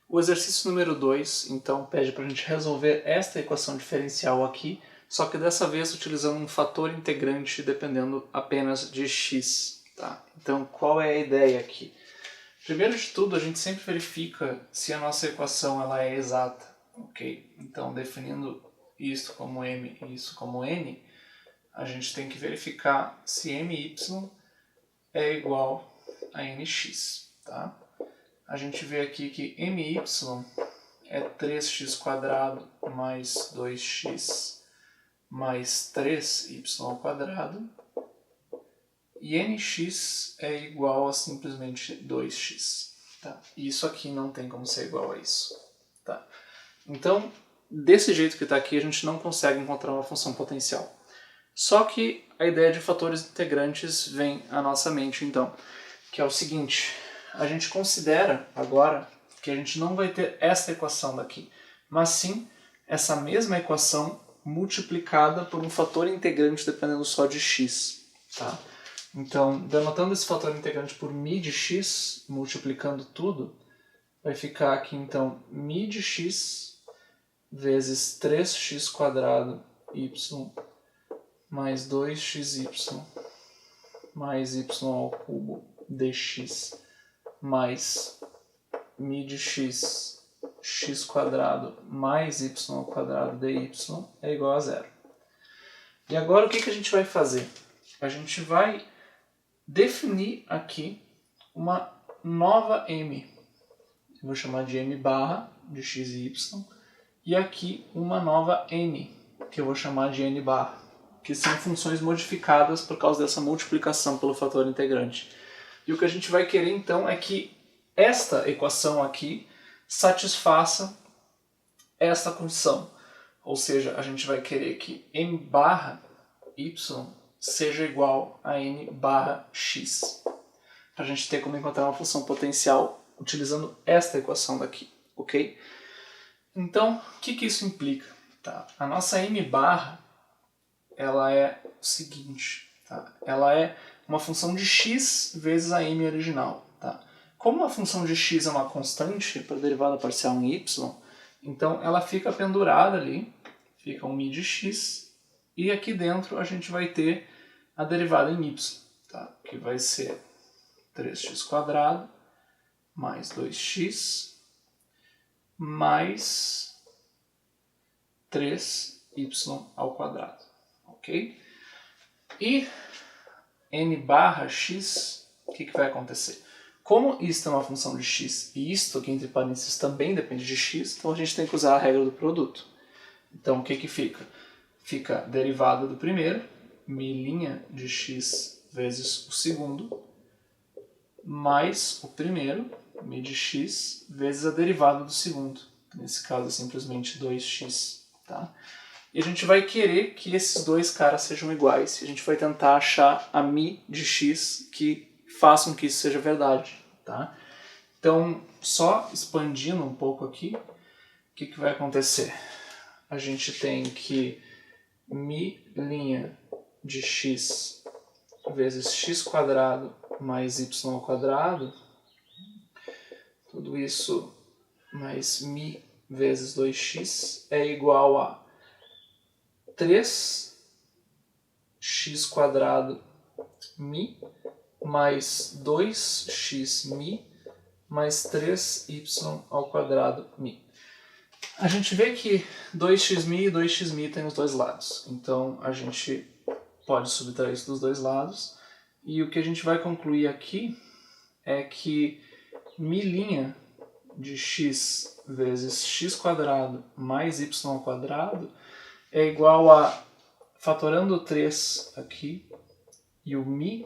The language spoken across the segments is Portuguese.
O exercício número 2, então, pede para a gente resolver esta equação diferencial aqui, só que dessa vez utilizando um fator integrante dependendo apenas de x. Tá? Então, qual é a ideia aqui? Primeiro de tudo, a gente sempre verifica se a nossa equação ela é exata. Ok? Então, definindo isso como m e isso como n, a gente tem que verificar se my é igual a nx. Tá? A gente vê aqui que my é 3x² mais 2x mais 3y² e nx é igual a simplesmente 2x. Tá? E isso aqui não tem como ser igual a isso. Tá? Então, desse jeito que está aqui, a gente não consegue encontrar uma função potencial. Só que a ideia de fatores integrantes vem à nossa mente, então, que é o seguinte: a gente considera agora que a gente não vai ter essa equação daqui, mas sim essa mesma equação multiplicada por um fator integrante dependendo só de x. Tá? Então, denotando esse fator integrante por μ de x, multiplicando tudo, vai ficar aqui então μ de x vezes 3x² y mais 2xy mais y ao cubo dx mais μ de x, x² mais y ao quadrado dy é igual a zero. E agora o que a gente vai fazer? A gente vai definir aqui uma nova m. Eu vou chamar de m barra de x e y. E aqui uma nova n, que eu vou chamar de n barra, que são funções modificadas por causa dessa multiplicação pelo fator integrante. E o que a gente vai querer então é que esta equação aqui satisfaça esta condição. Ou seja, a gente vai querer que m barra y seja igual a n barra x. Para a gente ter como encontrar uma função potencial utilizando esta equação daqui, ok? Então, o que isso implica? Tá? A nossa m barra ela é o seguinte, tá? Ela é uma função de x vezes a m original. Tá? Como a função de x é uma constante para a derivada parcial em y, então ela fica pendurada ali, fica um μ de x, e aqui dentro a gente vai ter a derivada em y, tá? Que vai ser 3x² mais 2x mais 3y ao quadrado. Ok? E n barra x, o que vai acontecer? Como isto é uma função de x e isto aqui entre parênteses também depende de x, então a gente tem que usar a regra do produto. Então o que fica? Fica a derivada do primeiro, μ' de x vezes o segundo, mais o primeiro, μ de x, vezes a derivada do segundo. Nesse caso é simplesmente 2x. Tá? E a gente vai querer que esses dois caras sejam iguais. E a gente vai tentar achar a μ de x que façam que isso seja verdade. Tá? Então, só expandindo um pouco aqui, o que vai acontecer? A gente tem que μ' de x vezes x² mais y ao quadrado, tudo isso mais μ vezes 2x é igual a 3x² μ mais 2x μ mais 3y ao quadrado μ. A gente vê que 2x μ e 2x μ tem os dois lados, então a gente pode subtrair isso dos dois lados, e o que a gente vai concluir aqui é que μ' de x vezes x² mais y ao quadrado é igual a, fatorando 3 aqui, e o μ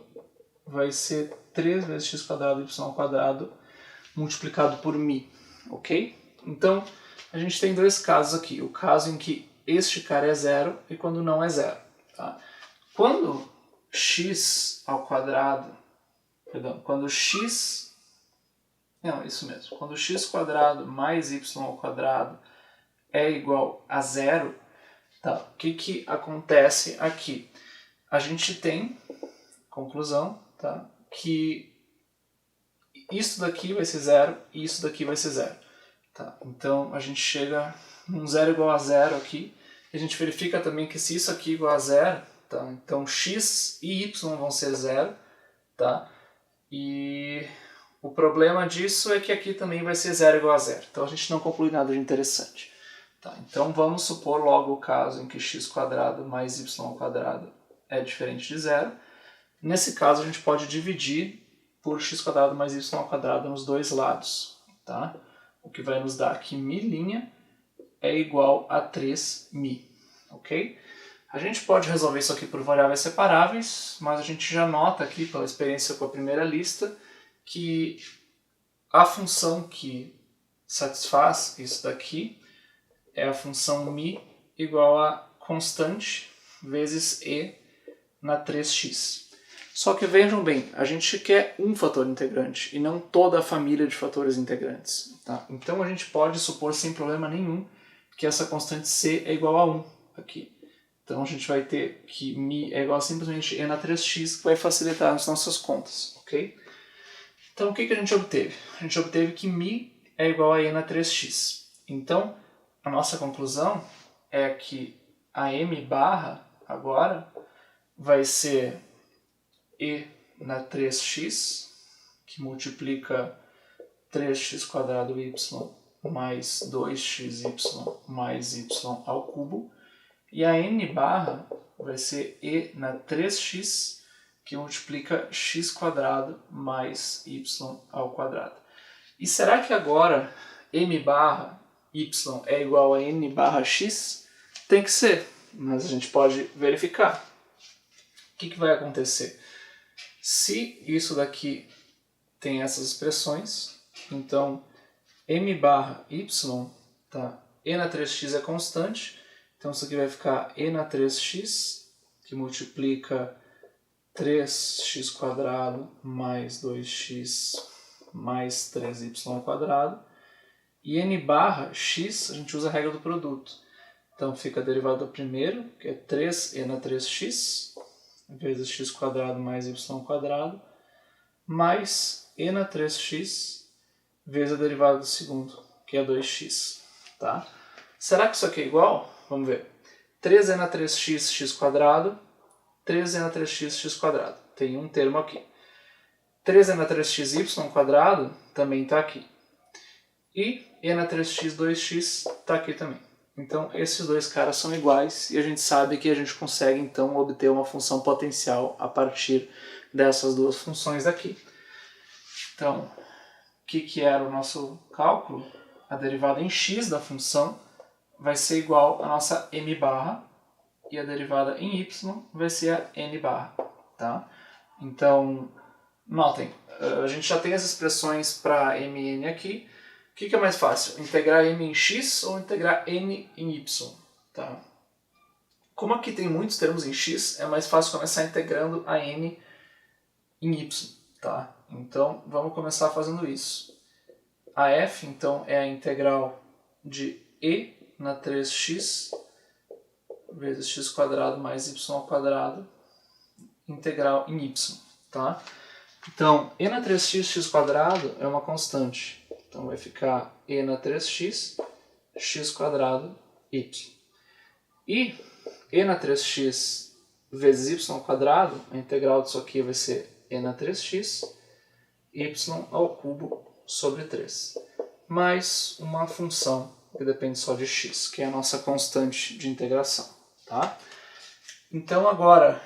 vai ser 3 vezes x² y ao quadrado multiplicado por μ, ok? Então, a gente tem dois casos aqui. O caso em que este cara é zero e quando não é zero. Tá? Quando x ao quadrado, perdão, quando x, não, isso mesmo, quando x² mais y ao quadrado é igual a zero, tá? O que acontece aqui? A gente tem, conclusão, tá? Que isso daqui vai ser zero e isso daqui vai ser zero. Tá? Então a gente chega num zero igual a zero aqui, e a gente verifica também que se isso aqui é igual a zero, tá? Então x e y vão ser zero, tá? E o problema disso é que aqui também vai ser zero igual a zero, então a gente não conclui nada de interessante. Tá? Então vamos supor logo o caso em que x² mais y² é diferente de zero. Nesse caso a gente pode dividir por x² mais y² nos dois lados, tá? O que vai nos dar que μ' é igual a 3μ, ok? A gente pode resolver isso aqui por variáveis separáveis, mas a gente já nota aqui, pela experiência com a primeira lista, que a função que satisfaz isso daqui é a função μ igual a constante vezes e na 3x. Só que vejam bem, a gente quer um fator integrante e não toda a família de fatores integrantes. Tá? Então a gente pode supor sem problema nenhum que essa constante c é igual a 1 aqui. Então a gente vai ter que μ é igual a simplesmente e na 3x, que vai facilitar as nossas contas. Ok? Então o que a gente obteve? A gente obteve que μ é igual a e na 3x. Então a nossa conclusão é que a m barra agora vai ser e na 3x, que multiplica 3x² y mais 2xy mais y ao cubo, e a n barra vai ser e na 3x, que multiplica x² mais y ao quadrado. E será que agora m barra y é igual a n barra x? Tem que ser, mas a gente pode verificar. O que vai acontecer? Se isso daqui tem essas expressões, então m barra y, tá? E na 3x é constante, então isso aqui vai ficar e na 3x, que multiplica 3x² mais 2x mais 3y², e n barra x, a gente usa a regra do produto. Então fica a derivada do primeiro, que é 3e na 3x, vezes x² mais y², mais e na 3x, vezes a derivada do segundo, que é 2x. Tá? Será que isso aqui é igual? Vamos ver. 3e na 3x, x², 3e na 3x, x². Tem um termo aqui. 3e na 3x, y² também está aqui. E e na 3x, 2x está aqui também. Então, esses dois caras são iguais e a gente sabe que a gente consegue, então, obter uma função potencial a partir dessas duas funções aqui. Então, o que era o nosso cálculo? A derivada em x da função vai ser igual a nossa m barra e a derivada em y vai ser a n barra. Tá? Então, notem, a gente já tem as expressões para m e n aqui. O que é mais fácil? Integrar m em x ou integrar n em y? Tá? Como aqui tem muitos termos em x, é mais fácil começar integrando a n em y. Tá? Então, vamos começar fazendo isso. A f, então, é a integral de e na 3x vezes x² mais y², integral em y. Tá? Então, e na 3x, x² é uma constante. Então vai ficar e na 3x, x² y. E na 3x vezes y², a integral disso aqui vai ser e na 3x, y ao cubo sobre 3. Mais uma função que depende só de x, que é a nossa constante de integração. Tá? Então agora,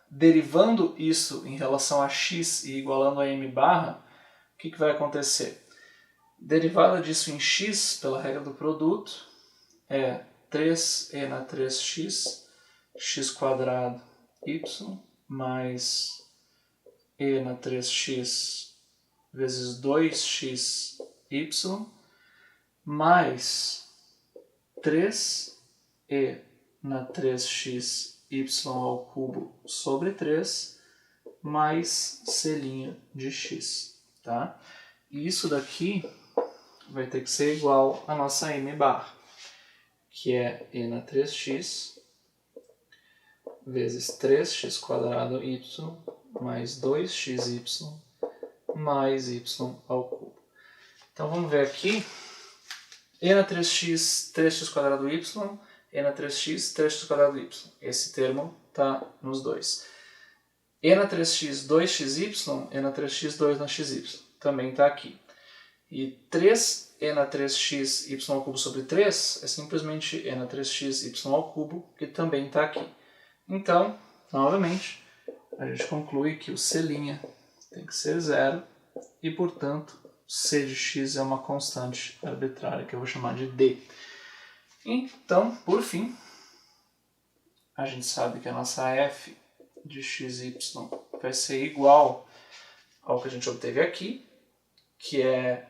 derivando isso em relação a x e igualando a m barra, o que vai acontecer? Derivada disso em x, pela regra do produto, é 3e na 3x, x² y, mais e na 3x vezes 2x y, mais 3e na 3x y ao cubo sobre 3, mais c' de x. Tá? E isso daqui vai ter que ser igual a nossa m barra, que é e na 3x vezes 3x² y mais 2xy mais y ao cubo. Então vamos ver aqui. e na 3x, 3x²y, e na 3x, 3x²y. Esse termo está nos dois. E na 3x, 2xy, e na 3x, 2 na xy. Também está aqui. E 3e na 3x y ao cubo sobre 3 é simplesmente e na 3x y ao cubo, que também está aqui. Então, novamente, a gente conclui que o C' tem que ser 0 e, portanto, C de x é uma constante arbitrária, que eu vou chamar de D. Então, por fim, a gente sabe que a nossa f de xy vai ser igual ao que a gente obteve aqui, que é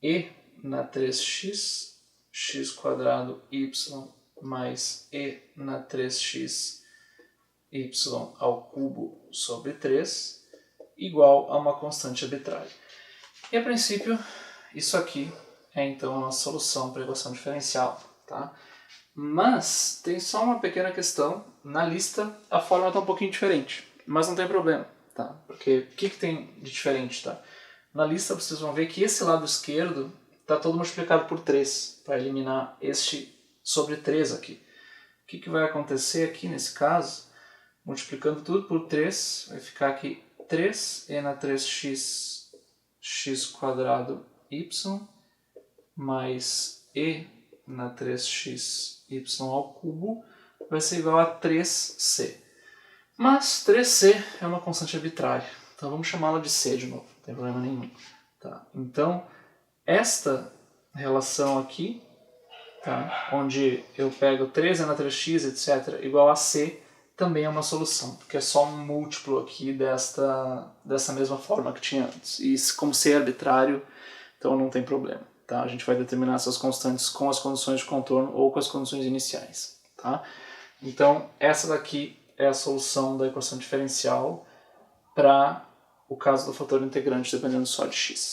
e na 3x, x² y mais e na 3x y ao cubo sobre 3 igual a uma constante arbitrária. E a princípio, isso aqui é então a nossa solução para a equação diferencial. Tá? Mas tem só uma pequena questão, na lista a fórmula está um pouquinho diferente, mas não tem problema, tá? Porque o que tem de diferente? Tá? Na lista vocês vão ver que esse lado esquerdo está todo multiplicado por 3, para eliminar este sobre 3 aqui. O que vai acontecer aqui nesse caso? Multiplicando tudo por 3, vai ficar aqui 3e na 3x x² y mais e na 3x y ao cubo vai ser igual a 3c. Mas 3c é uma constante arbitrária, então vamos chamá-la de c de novo, não tem problema nenhum. Tá? Então, esta relação aqui, tá? Onde eu pego 3e na 3x, etc., igual a c, também é uma solução, porque é só um múltiplo aqui dessa mesma forma que tinha antes. E como c é arbitrário, então não tem problema. Tá? A gente vai determinar essas constantes com as condições de contorno ou com as condições iniciais. Tá? Então, essa daqui é a solução da equação diferencial para o caso do fator integrante dependendo só de x.